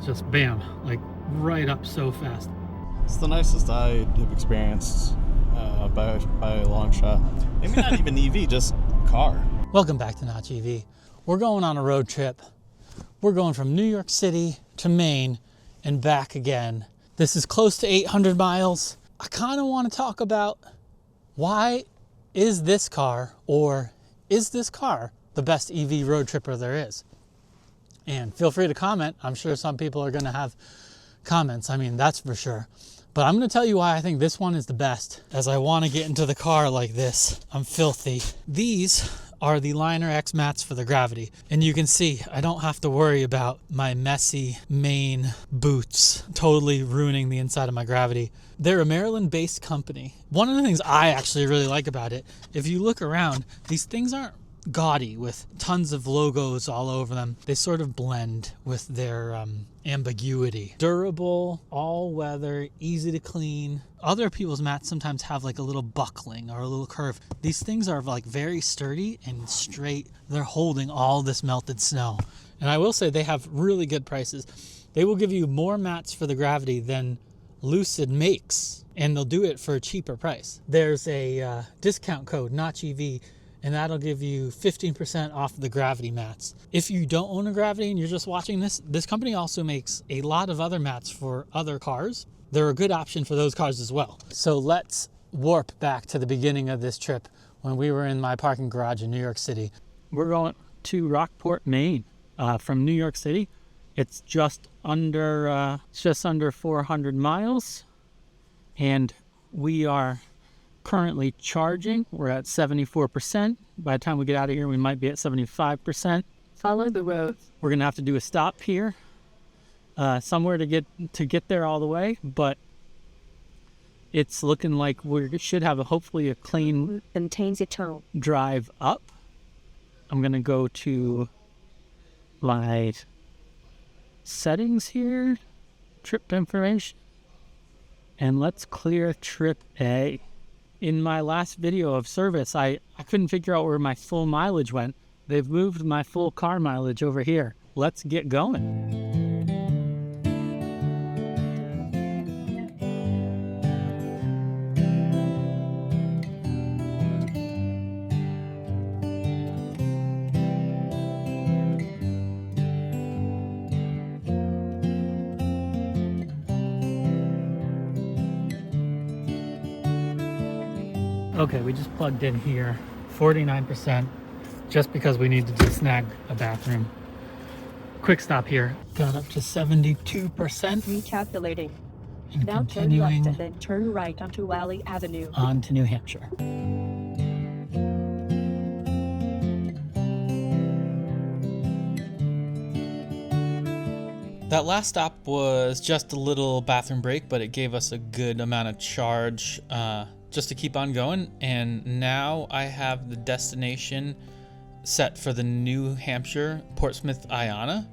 just bam, like right up so fast. It's the nicest I have experienced by a long shot. Maybe not even EV, just car. Welcome back to Notch EV. We're going on a road trip. We're going from New York City to Maine and back again. This is close to 800 miles. I kind of want to talk about why is this car, or is this car the best EV road tripper there is? And feel free to comment. I'm sure some people are going to have comments. I mean, that's for sure. But I'm going to tell you why I think this one is the best, as I want to get into the car like this. I'm filthy. These are the LinerX mats for the Gravity. And you can see I don't have to worry about my messy Maine boots totally ruining the inside of my Gravity. They're a Maryland-based company. One of the things I actually really like about it, if you look around, these things aren't gaudy with tons of logos all over them. They sort of blend with their ambiguity. Durable, all-weather, easy to clean. Other people's mats sometimes have like a little buckling or a little curve. These things are like very sturdy and straight. They're holding all this melted snow. And I will say they have really good prices. They will give you more mats for the Gravity than Lucid makes, and they'll do it for a cheaper price. There's a discount code, Notch EV, and that'll give you 15% off the Gravity mats. If you don't own a Gravity and you're just watching this company also makes a lot of other mats for other cars. They're a good option for those cars as well. So let's warp back to the beginning of this trip when we were in my parking garage in New York City. We're going to Rockport, Maine, from New York City. It's just under 400 miles, and we are currently charging. We're at 74%. By the time we get out of here, we might be at 75%. Follow the road. We're gonna have to do a stop here, somewhere to get there all the way. But it's looking like we should have hopefully a clean Contains a tone. drive up. I'm gonna go to my settings here, trip information, and let's clear trip A. In my last video of service, I couldn't figure out where my full mileage went. They've moved my full car mileage over here. Let's get going. Okay, we just plugged in here, 49%, just because we need to snag a bathroom. Quick stop here. Got up to 72%. Recalculating. And Now turn continuing left and then turn right onto Valley Avenue. on to New Hampshire. That last stop was just a little bathroom break, but it gave us a good amount of charge just to keep on going. And now I have the destination set for the New Hampshire Portsmouth Iona.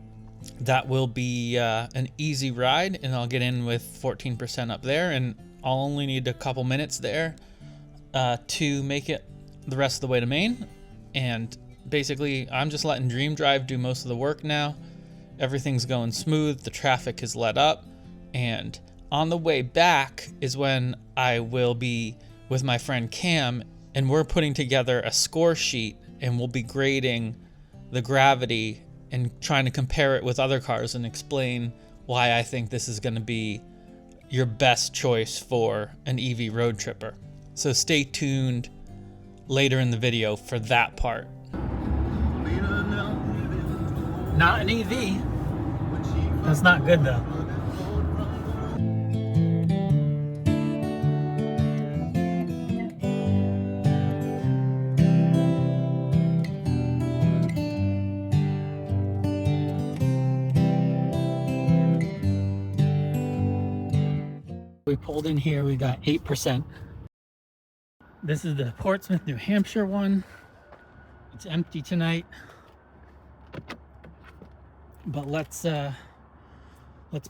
That will be an easy ride, and I'll get in with 14% up there, and I'll only need a couple minutes there to make it the rest of the way to Maine. And basically I'm just letting Dream Drive do most of the work now. Everything's going smooth, the traffic is let up, and on the way back is when I will be with my friend Cam, and we're putting together a score sheet, and we'll be grading the Gravity and trying to compare it with other cars and explain why I think this is going to be your best choice for an EV road tripper. So stay tuned later in the video for that part. Not an EV. That's not good though. We pulled in here, we got 8%. This is the Portsmouth, New Hampshire one. It's empty tonight. But let's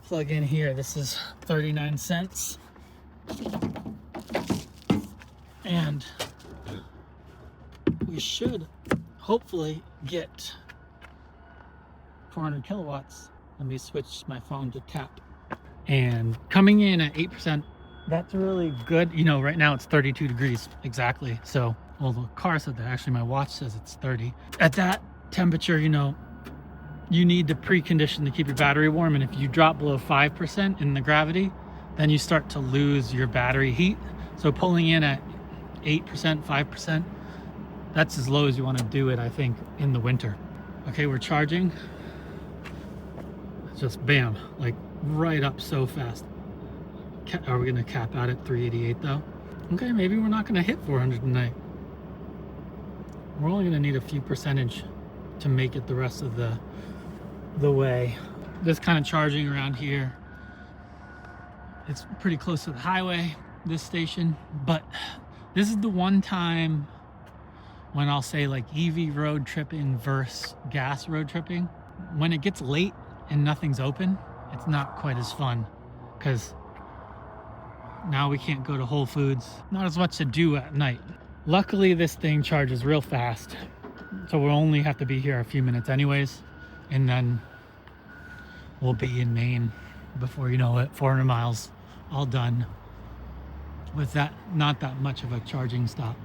plug in here. This is 39 cents. And we should hopefully get 400 kilowatts Let me switch my phone to tap. And coming in at 8%, that's really good. You know, right now it's 32 degrees exactly. So, well, the car said that. Actually, my watch says it's 30. At that temperature, you know, you need the precondition to keep your battery warm. And if you drop below 5% in the gravity, then you start to lose your battery heat. So pulling in at 8%, 5%, that's as low as you want to do it, I think, in the winter. Okay, we're charging. Just bam, like right up so fast. Are we gonna cap out at 388 though? Okay, maybe we're not gonna hit 400 tonight. We're only gonna need a few percentage to make it the rest of the way. This kind of charging around here, it's pretty close to the highway, this station, but this is the one time when I'll say like EV road tripping versus gas road tripping. When it gets late and nothing's open, it's not quite as fun because now we can't go to Whole Foods. Not as much to do at night. Luckily, this thing charges real fast, so we'll only have to be here a few minutes anyways, and then we'll be in Maine before you know it. 400 miles, all done with that. Not that much of a charging stop.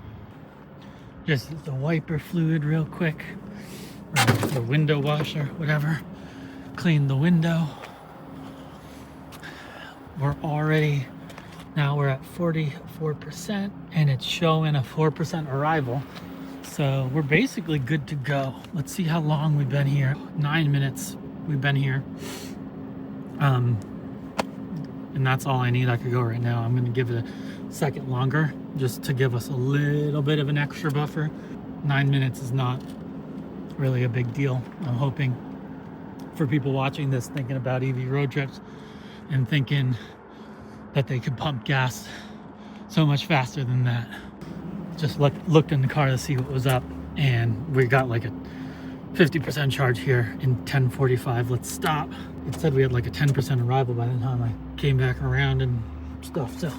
Just the wiper fluid real quick, or the window washer, whatever. Clean the window. We're already, now we're at 44% and it's showing a 4% arrival. So we're basically good to go. Let's see how long we've been here. 9 minutes we've been here. And that's all I need. I could go right now. I'm gonna give it a second longer just to give us a little bit of an extra buffer. 9 minutes is not really a big deal. I'm hoping for people watching this thinking about EV road trips and thinking that they could pump gas so much faster than that. Just looked in the car to see what was up, and we got like a 50% charge here in 10:45. Let's stop. It said we had like a 10% arrival by the time I came back around and stuff. So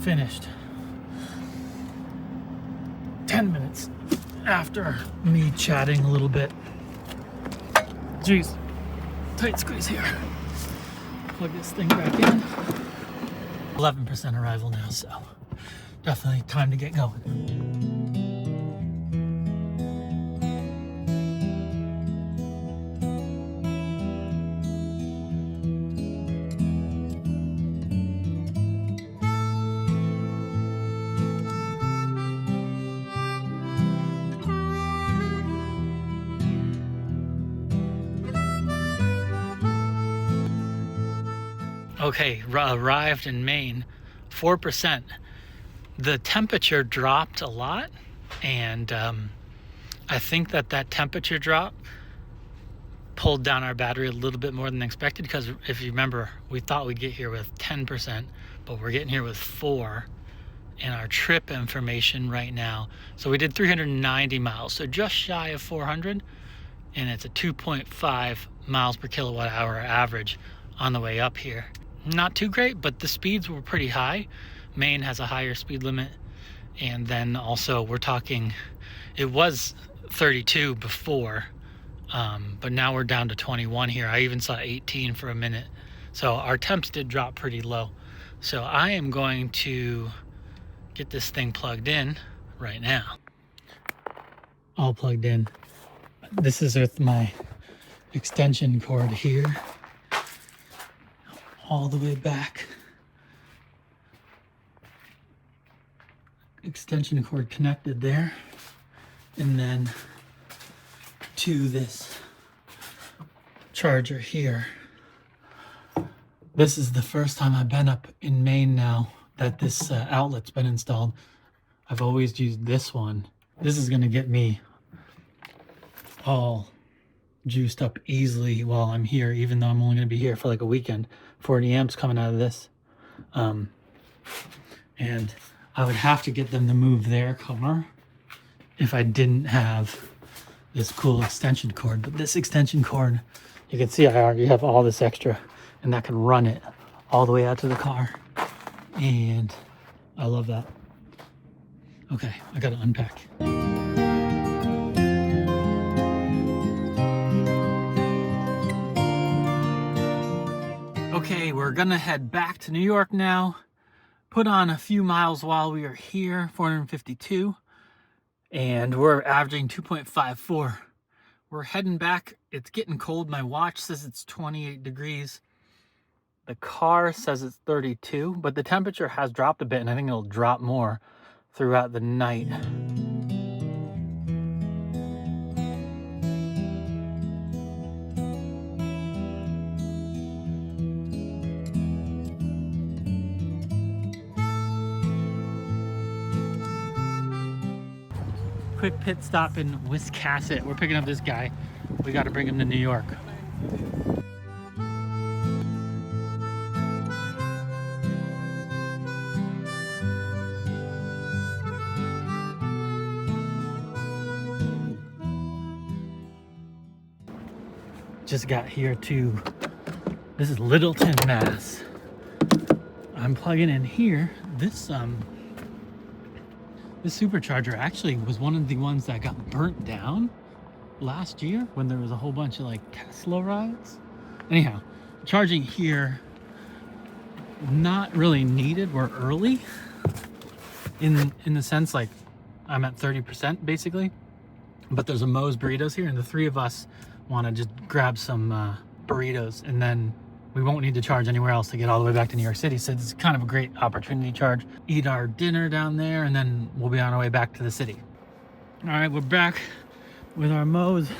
finished 10 minutes after me chatting a little bit. Jeez, tight squeeze here. Plug this thing back in. 11% arrival now, so definitely time to get going. Okay, arrived in Maine, 4%. The temperature dropped a lot, and I think that temperature drop pulled down our battery a little bit more than expected, because if you remember, we thought we'd get here with 10%, but we're getting here with 4%. And our trip information right now, so we did 390 miles, so just shy of 400, and it's a 2.5 miles per kilowatt hour average on the way up here. Not too great, but the speeds were pretty high. Maine has a higher speed limit. And then also we're talking, it was 32 before, but now we're down to 21 here. I even saw 18 for a minute. So our temps did drop pretty low. So I am going to get this thing plugged in right now. All plugged in. This is with my extension cord here. All the way back. Extension cord connected there, and then to this charger here. This is the first time I've been up in Maine now that this outlet's been installed. I've always used this one. This is gonna get me all juiced up easily while I'm here, even though I'm only gonna be here for like a weekend. 40 amps coming out of this. And I would have to get them to move their car if I didn't have this cool extension cord. But this extension cord, you can see I already have all this extra, and that can run it all the way out to the car. And I love that. Okay, I gotta unpack. Okay, we're gonna head back to New York now. Put on a few miles while we are here, 452. And we're averaging 2.54. We're heading back. It's getting cold. My watch says it's 28 degrees. The car says it's 32, but the temperature has dropped a bit, and I think it'll drop more throughout the night. Quick pit stop in Wiscasset. We're picking up this guy. We got to bring him to New York. Just got here to, this is Littleton, Mass. I'm plugging in here. This Supercharger actually was one of the ones that got burnt down last year when there was a whole bunch of like Tesla rides. Anyhow, charging here, not really needed. We're early in the sense like I'm at 30% basically, but there's a Moe's Burritos here, and the three of us want to just grab some burritos, and then we won't need to charge anywhere else to get all the way back to New York City. So it's kind of a great opportunity to charge, eat our dinner down there, and then we'll be on our way back to the city. All right, we're back with our Moe's,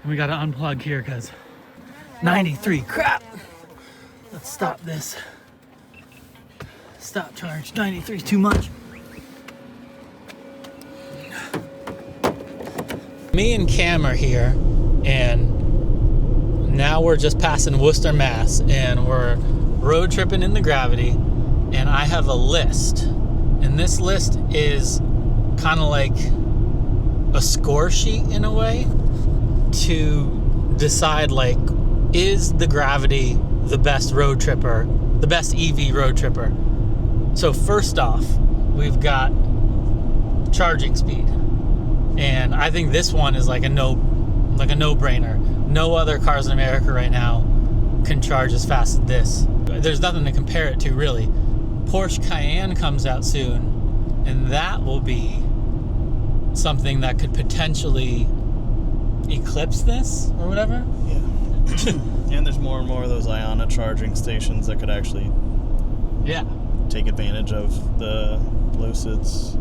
and we got to unplug here because 93, crap. Let's stop this. Stop charge, 93 is too much. Me and Cam are here, and now we're just passing Worcester, Mass, and we're road tripping in the Gravity, and I have a list, and this list is kind of like a score sheet in a way to decide, like, is the Gravity the best road tripper, the best EV road tripper? So first off, we've got charging speed, and I think this one is like a no-brainer. No other cars in America right now can charge as fast as this. There's nothing to compare it to, really. Porsche Cayenne comes out soon, and that will be something that could potentially eclipse this or whatever. Yeah. And there's more and more of those Iona charging stations that could actually take advantage of the Lucid's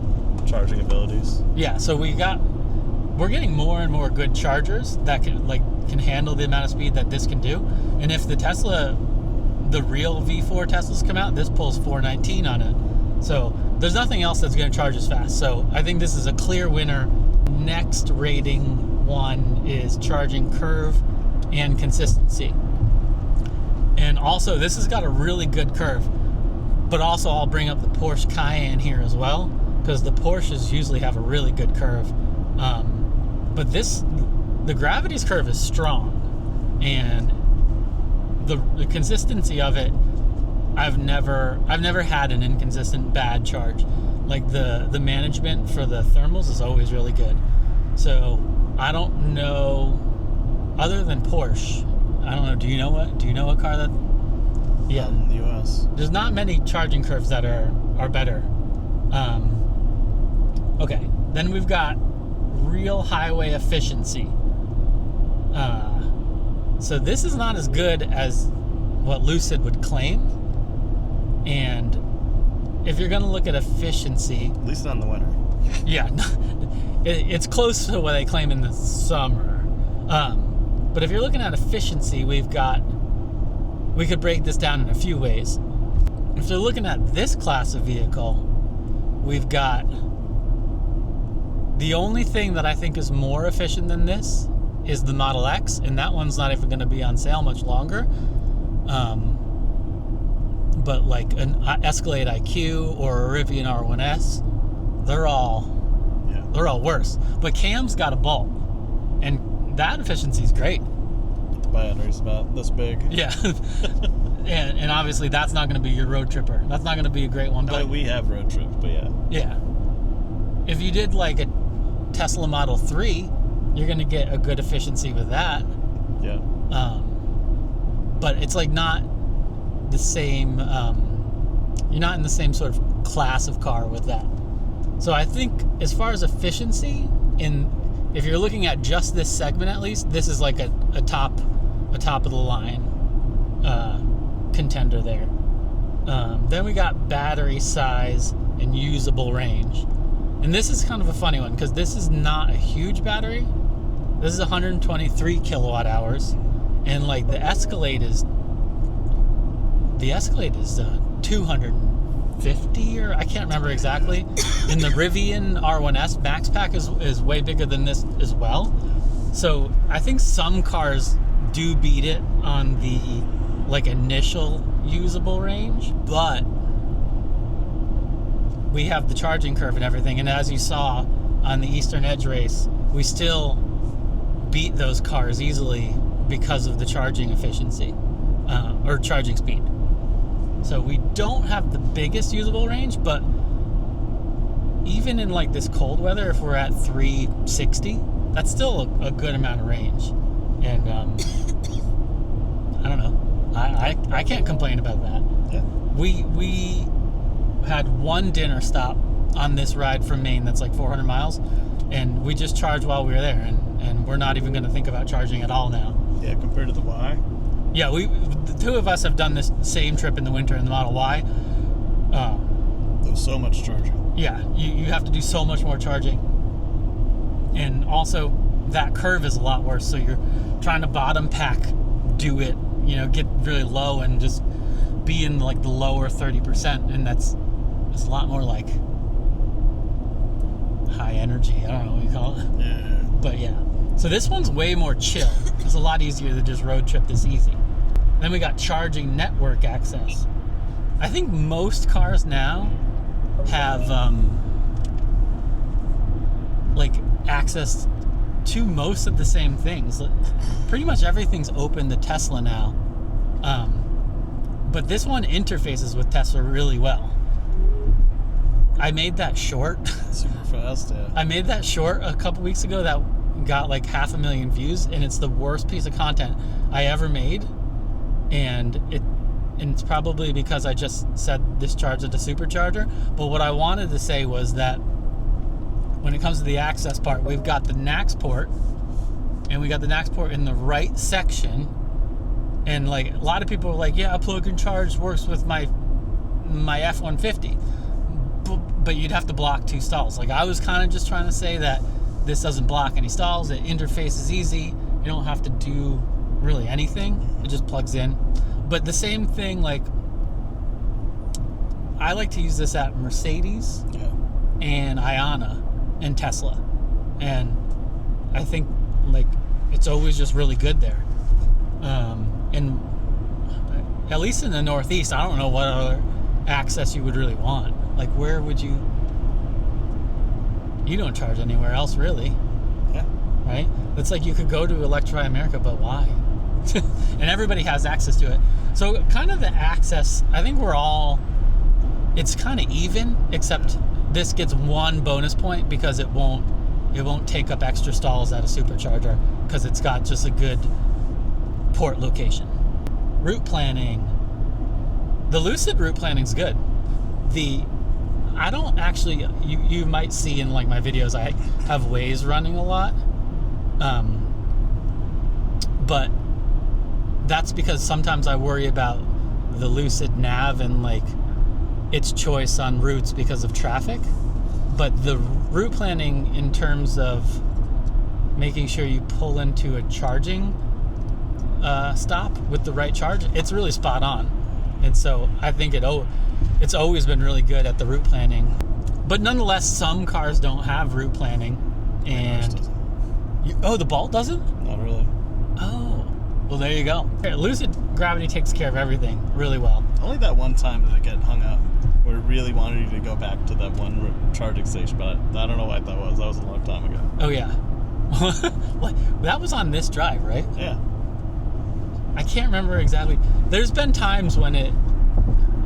charging abilities. Yeah, so we're getting more and more good chargers that can handle the amount of speed that this can do. And if the real V4 Teslas come out, this pulls 419 on it. So there's nothing else that's going to charge as fast. So I think this is a clear winner. Next rating one is charging curve and consistency. And also this has got a really good curve. But also I'll bring up the Porsche Cayenne here as well, because the Porsches usually have a really good curve. But the Gravity's curve is strong, and the consistency of it, I've never had an inconsistent bad charge. Like the management for the thermals is always really good. So I don't know, other than Porsche, I don't know. Do you know what car that? Yeah, in the US. There's not many charging curves that are better. Okay, then we've got real highway efficiency. So this is not as good as what Lucid would claim. And if you're going to look at efficiency, At least not in the winter. yeah, it's close to what they claim in the summer. But if you're looking at efficiency, we could break this down in a few ways. If you're looking at this class of vehicle, we've got the only thing that I think is more efficient than this is the Model X, and that one's not even going to be on sale much longer. But like an Escalade IQ or a Rivian R1S, they're all worse. But Cam's got a bulk, and that efficiency is great. The battery's about this big. Yeah. and obviously that's not going to be your road tripper. That's not going to be a great one. No, But we have road trips, but yeah. yeah, if you did like a Tesla Model 3, you're going to get a good efficiency with that. Yeah. But it's like not the same, you're not in the same sort of class of car with that. So I think as far as efficiency, if you're looking at just this segment at least, this is like a top of the line contender there. Then we got battery size and usable range. And this is kind of a funny one because this is not a huge battery. This is 123 kilowatt hours. And like the Escalade is 250, or I can't remember exactly. And the Rivian R1S Max Pack is way bigger than this as well. So I think some cars do beat it on the like initial usable range, but we have the charging curve and everything. And as you saw on the Eastern Edge race, we still beat those cars easily because of the charging efficiency or charging speed. So we don't have the biggest usable range, but even in like this cold weather, if we're at 360, that's still a good amount of range. And I don't know. I can't complain about that. Yeah. We had one dinner stop on this ride from Maine that's like 400 miles, and we just charged while we were there, and we're not even going to think about charging at all now. Yeah, compared to the Y. Yeah, the two of us have done this same trip in the winter in the Model Y. There's so much charging. Yeah, you have to do so much more charging. And also, that curve is a lot worse, so you're trying to bottom pack, do it, get really low and just be in like the lower 30%, and it's a lot more like high energy. I don't know what you call it. Yeah. But yeah. So this one's way more chill. It's a lot easier to just road trip this easy. Then we got charging network access. I think most cars now have like access to most of the same things. Pretty much everything's open to Tesla now. But this one interfaces with Tesla really well. I made that short. Super fast, yeah. I made that short a couple weeks ago that got like 500,000 views, and it's the worst piece of content I ever made. And it's probably because I just said discharge at the Supercharger. But what I wanted to say was that when it comes to the access part, we've got the NACS port, and we got the NACS port in the right section. And like a lot of people are like, yeah, plug and charge works with my F-150, but you'd have to block 2 stalls. Like I was kind of just trying to say that this doesn't block any stalls. It interfaces easy. You don't have to do really anything. It just plugs in. But the same thing, like I like to use this at Mercedes and Iona and Tesla, and I think like it's always just really good there. And at least in the Northeast, I don't know what other access you would really want. Like where would you don't charge anywhere else really. Yeah. Right? It's like you could go to Electrify America, but why? And everybody has access to it. So kind of the access, I think it's kind of even, except this gets 1 bonus point because it won't take up extra stalls at a Supercharger because it's got just a good port location. Route planning. The Lucid route planning's good. I don't actually, you might see in like my videos, I have Waze running a lot. But that's because sometimes I worry about the Lucid nav and like its choice on routes because of traffic. But the route planning in terms of making sure you pull into a charging stop with the right charge, it's really spot on. And so I think it's always been really good at the route planning. But nonetheless, some cars don't have route planning. And the Bolt doesn't? Not really. Oh, well there you go. Lucid Gravity takes care of everything really well. Only that one time did it get hung up where it really wanted you to go back to that one charging station, but I don't know what that was. That was a long time ago. Oh yeah. That was on this drive, right? Yeah. I can't remember exactly. There's been times when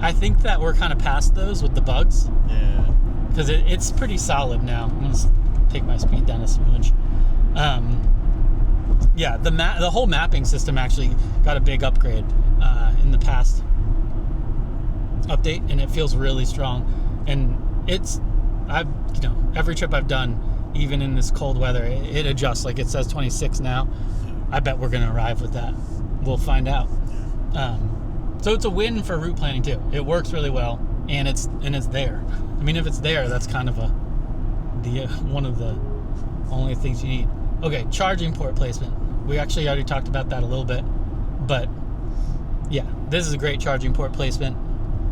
I think that we're kind of past those with the bugs. Yeah. Because it's pretty solid now. I'm going to take my speed down a smidge. Yeah, the whole mapping system actually got a big upgrade in the past update, and it feels really strong. And every trip I've done, even in this cold weather, it adjusts. Like it says 26 now. I bet we're going to arrive with that. We'll find out. So it's a win for route planning too. It works really well, and it's there. I mean, if it's there, that's kind of one of the only things you need. Okay, charging port placement. We actually already talked about that a little bit, but yeah, this is a great charging port placement.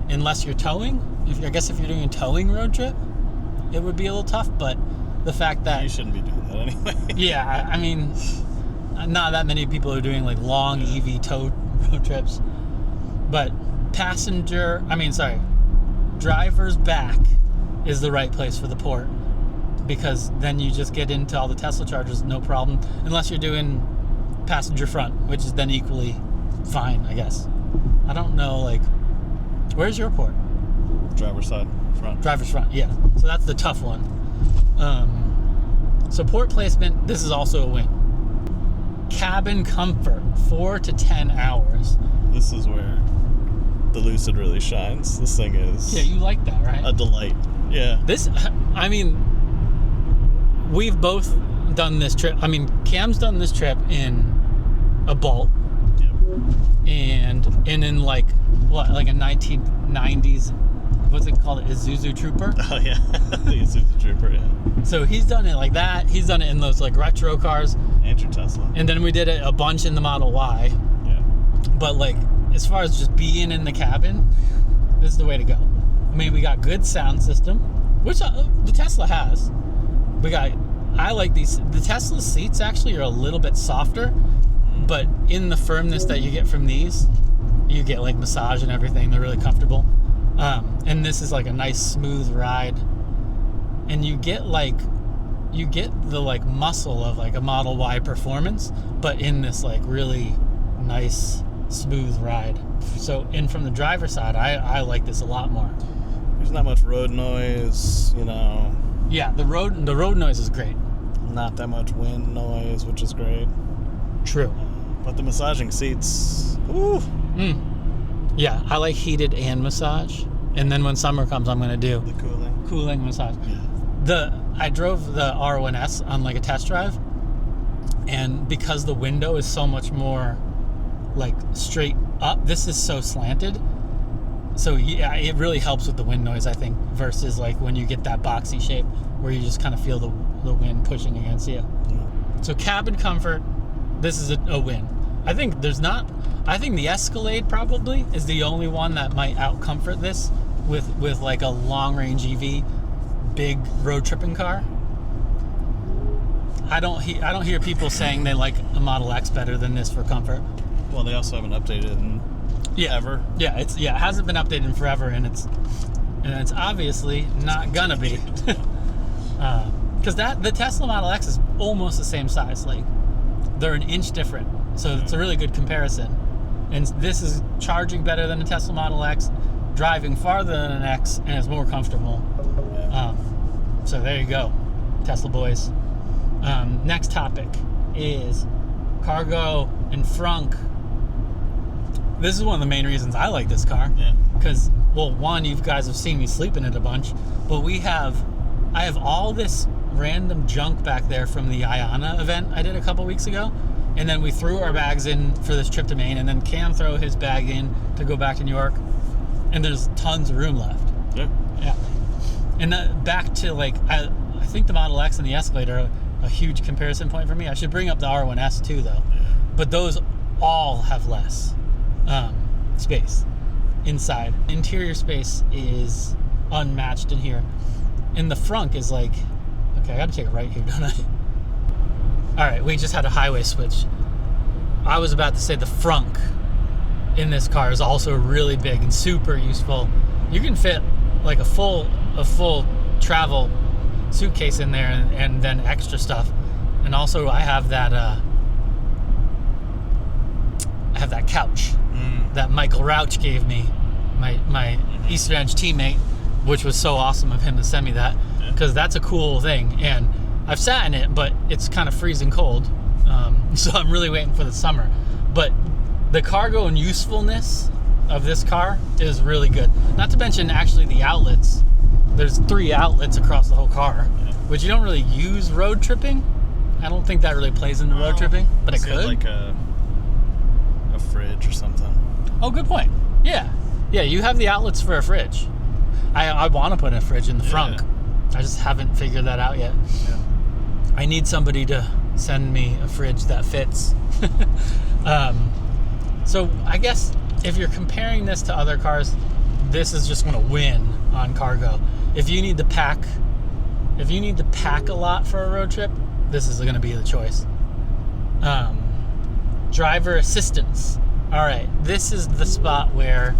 Unless you're towing, I guess if you're doing a towing road trip, it would be a little tough. But the fact that you shouldn't be doing that anyway. Yeah, I mean, not that many people are doing like long EV tow road trips. But driver's back is the right place for the port, because then you just get into all the Tesla chargers, no problem, unless you're doing passenger front, which is then equally fine, I guess. I don't know, like, where's your port? Driver's side, front. Driver's front, yeah. So that's the tough one. So port placement, this is also a win. Cabin comfort, 4 to 10 hours. This is where the Lucid really shines. This thing is... Yeah, you like that, right? A delight. Yeah. We've both done this trip. I mean, Cam's done this trip in a Bolt. Yep. And in like a 1990s, what's it called? Isuzu Trooper? Oh, yeah. The Isuzu Trooper, yeah. So he's done it like that. He's done it in those like retro cars. And your Tesla. And then we did it a bunch in the Model Y. Yeah. But like, as far as just being in the cabin, this is the way to go. I mean, we got good sound system, which the Tesla has. I like these. The Tesla seats actually are a little bit softer, but in the firmness that you get from these, you get like massage and everything. They're really comfortable. And this is like a nice smooth ride. And you get the like muscle of like a Model Y performance, but in this like really nice smooth ride. So, and from the driver's side, I like this a lot more. There's not much road noise, Yeah, the road noise is great. Not that much wind noise, which is great. True. But the massaging seats, ooh. Yeah, I like heated and massage. And then when summer comes, I'm going to do the cooling massage. Yeah. I drove the R1S on like a test drive, and because the window is so much more like straight up, this is so slanted. So yeah, it really helps with the wind noise, I think, versus like when you get that boxy shape where you just kind of feel the wind pushing against you. Yeah. So cabin comfort, this is a win. I think the Escalade probably is the only one that might out-comfort this with like a long-range EV, big road tripping car. I don't hear people saying they like a Model X better than this for comfort. Well, they also haven't updated in ever. Yeah, it hasn't been updated in forever, and it's obviously not gonna be. Because the Tesla Model X is almost the same size. Like, they're an inch different, so it's a really good comparison. And this is charging better than a Tesla Model X, driving farther than an X, and it's more comfortable. Yeah. So there you go, Tesla boys. Next topic is cargo and Frunk. This is one of the main reasons I like this car. Yeah. Because, well, one, you guys have seen me sleep in it a bunch, but I have all this random junk back there from the IANA event I did a couple weeks ago. And then we threw our bags in for this trip to Maine, and then Cam threw his bag in to go back to New York. And there's tons of room left. Yeah. Yeah. And back to like, I think the Model X and the Escalade are a huge comparison point for me. I should bring up the R1S too, though. Yeah. But those all have less space inside. Interior space is unmatched in here. And the Frunk is like, okay, I gotta take a right here, don't I? All right, we just had a highway switch. I was about to say the Frunk in this car is also really big and super useful. You can fit like a full travel suitcase in there and then extra stuff. And also I have that couch that Michael Rauch gave me, my East Ranch teammate, which was so awesome of him to send me that, because that's a cool thing. And I've sat in it, but it's kind of freezing cold, so I'm really waiting for the summer. But the cargo and usefulness of this car is really good. Not to mention actually the outlets. There's 3 outlets across the whole car, which you don't really use road tripping. I don't think that really plays into road tripping, but it could. Like a fridge or something. Oh, good point. Yeah. Yeah, you have the outlets for a fridge. I want to put a fridge in the frunk. I just haven't figured that out yet. Yeah. I need somebody to send me a fridge that fits. So I guess if you're comparing this to other cars, this is just going to win on cargo. If you need to pack a lot for a road trip, this is going to be the choice. Driver assistance. All right, this is the spot where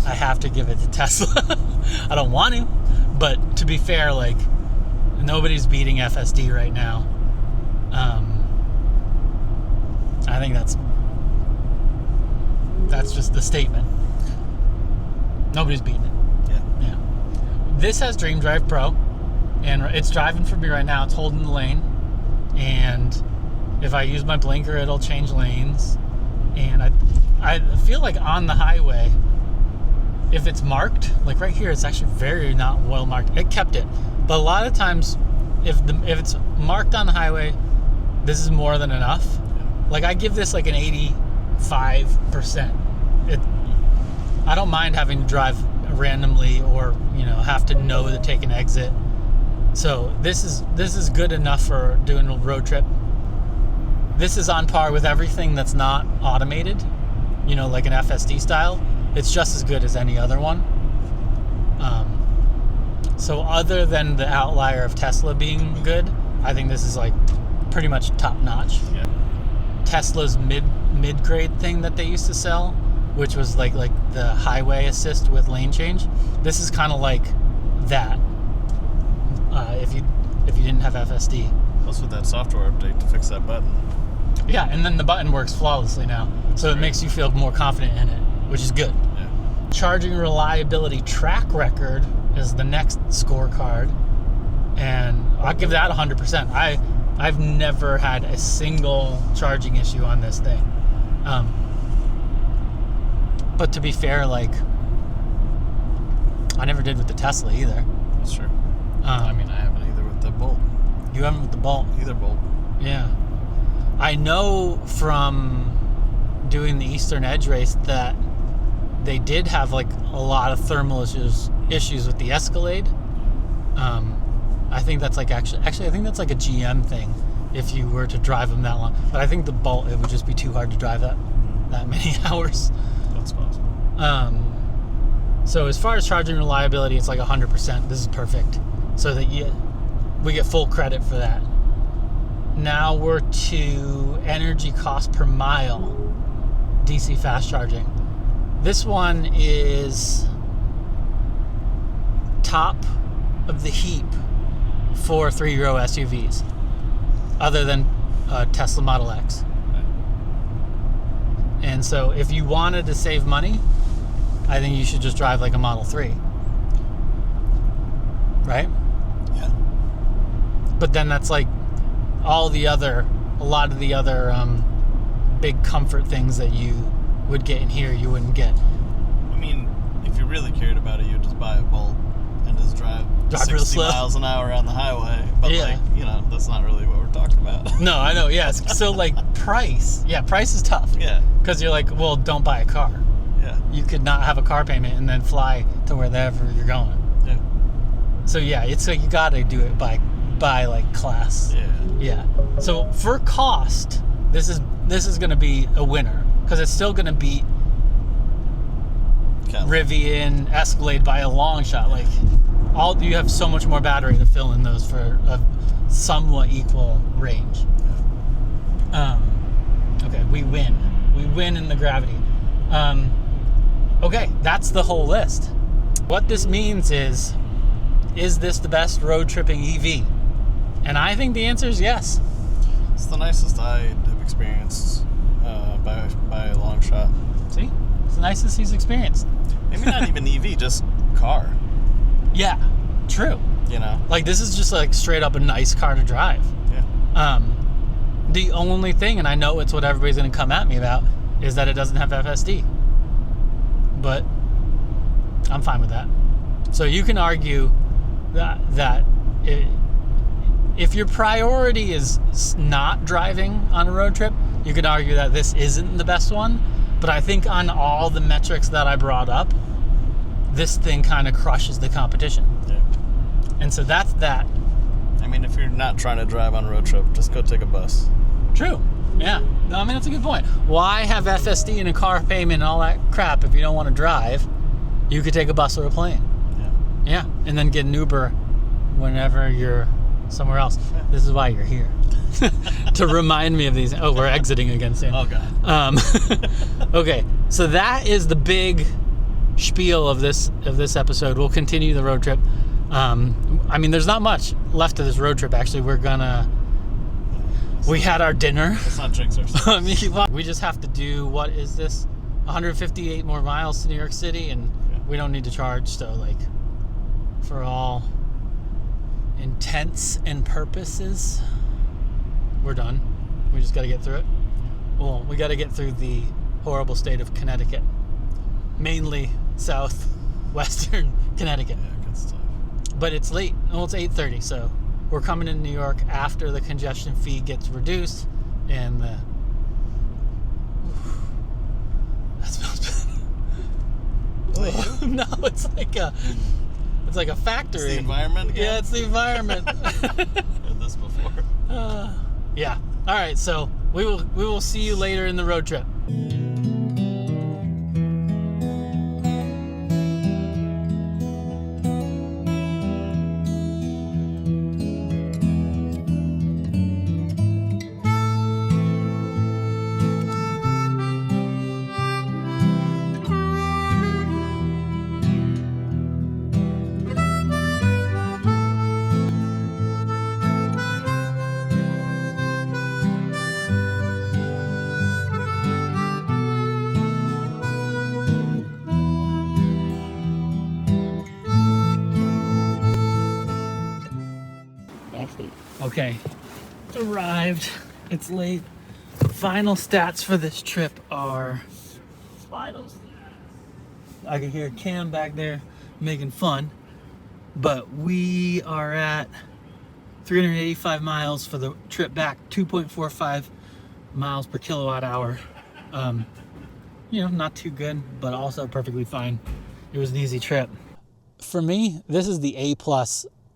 I have to give it to Tesla. I don't want to, but to be fair, like, nobody's beating FSD right now. I think that's just the statement. Nobody's beating it. Yeah. This has Dream Drive Pro, and it's driving for me right now. It's holding the lane, and if I use my blinker, it'll change lanes. And I feel like on the highway, if it's marked, like right here, it's actually very not well marked. It kept it, but a lot of times, if it's marked on the highway, this is more than enough. Like I give this like an 85%. I don't mind having to drive randomly or have to know to take an exit. So this is good enough for doing a road trip. This is on par with everything that's not automated, like an FSD style. It's just as good as any other one. So other than the outlier of Tesla being good, I think this is like pretty much top notch. Yeah. Tesla's mid-grade thing that they used to sell, which was like the highway assist with lane change. This is kind of like that. If you didn't have FSD. Plus with that software update to fix that button. Yeah, and then the button works flawlessly now, so it makes you feel more confident in it, which is good. Yeah. Charging reliability track record is the next scorecard, and I'll give that 100%. I've never had a single charging issue on this thing. But to be fair, like, I never did with the Tesla either. That's true. I haven't either with the Bolt. You haven't with the Bolt? Either Bolt. Yeah. I know from doing the Eastern Edge race that they did have like a lot of thermal issues with the Escalade. I think that's like actually I think that's like a GM thing if you were to drive them that long. But I think the Bolt, it would just be too hard to drive that many hours. That's possible. So as far as charging reliability, it's like 100%. This is perfect. So that we get full credit for that. Now we're to energy cost per mile, DC fast charging. This one is top of the heap for 3-row SUVs, other than Tesla Model X. And so if you wanted to save money, I think you should just drive like a Model 3. Right? Yeah. But then that's like a lot of the other big comfort things that you would get in here, you wouldn't get. I mean, if you really cared about it, you'd just buy a Bolt and just drive 60 real slow. miles an hour on the highway. But Yeah. that's not really what we're talking about. No, I know, yeah. So like price. Yeah, price is tough. Yeah. Because you're like, well, don't buy a car. Yeah. You could not have a car payment and then fly to wherever you're going. Yeah. So yeah, it's like you gotta do it by like class. Yeah. Yeah. So for cost, this is gonna be a winner because it's still gonna beat Rivian, Escalade by a long shot. Like you have so much more battery to fill in those for a somewhat equal range. Okay, we win. We win in the Gravity. Okay, that's the whole list. What this means is this the best road tripping EV? And I think the answer is yes. It's the nicest I have experienced by a long shot. See? It's the nicest he's experienced. Maybe not even EV, just car. Yeah, true. Like this is just like straight up a nice car to drive. Yeah. The only thing, and I know it's what everybody's going to come at me about, is that it doesn't have FSD. but I'm fine with that. So you can argue that if your priority is not driving on a road trip, you could argue that this isn't the best one. But I think on all the metrics that I brought up, this thing kind of crushes the competition. Yeah. And so that's that. I mean, if you're not trying to drive on a road trip, just go take a bus. True. Yeah. No, I mean, that's a good point. Why have FSD and a car payment and all that crap if you don't want to drive? You could take a bus or a plane. Yeah, and then get an Uber whenever you're somewhere else. Yeah. This is why you're here. To remind me of these. Oh, we're exiting again soon. Oh, God. Okay, so that is the big spiel of this episode. We'll continue the road trip. I mean, there's not much left of this road trip, actually. We had our dinner. Let's not jinx ourselves. I mean, we just have to do, what is this? 158 more miles to New York City, and we don't need to charge, so like, for all intents and purposes, we're done. We just got to get through it. Well, we got to get through the horrible state of Connecticut, mainly southwestern Connecticut. Yeah, good stuff. But it's late. Well, it's 8:30, so we're coming in New York after the congestion fee gets reduced, and that smells bad. No, it's like a factory. It's the environment again? Yeah, it's the environment. Heard this before. Yeah. All right, so we will see you later in the road trip. Okay, arrived. It's late. Final stats for this trip are finals. I can hear Cam back there making fun, but we are at 385 miles for the trip back, 2.45 miles per kilowatt hour. Not too good, but also perfectly fine. It was an easy trip. For me, this is the A+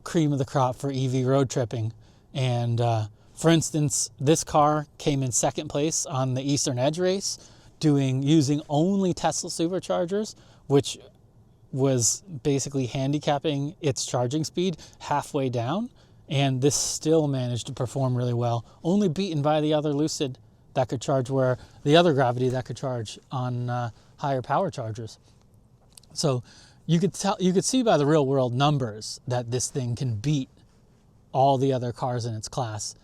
cream of the crop for EV road tripping. And for instance, this car came in second place on the Eastern Edge race, using only Tesla Superchargers, which was basically handicapping its charging speed halfway down. And this still managed to perform really well, only beaten by the other Lucid that could charge the other Gravity that could charge on higher power chargers. So you could see by the real world numbers that this thing can beat all the other cars in its class.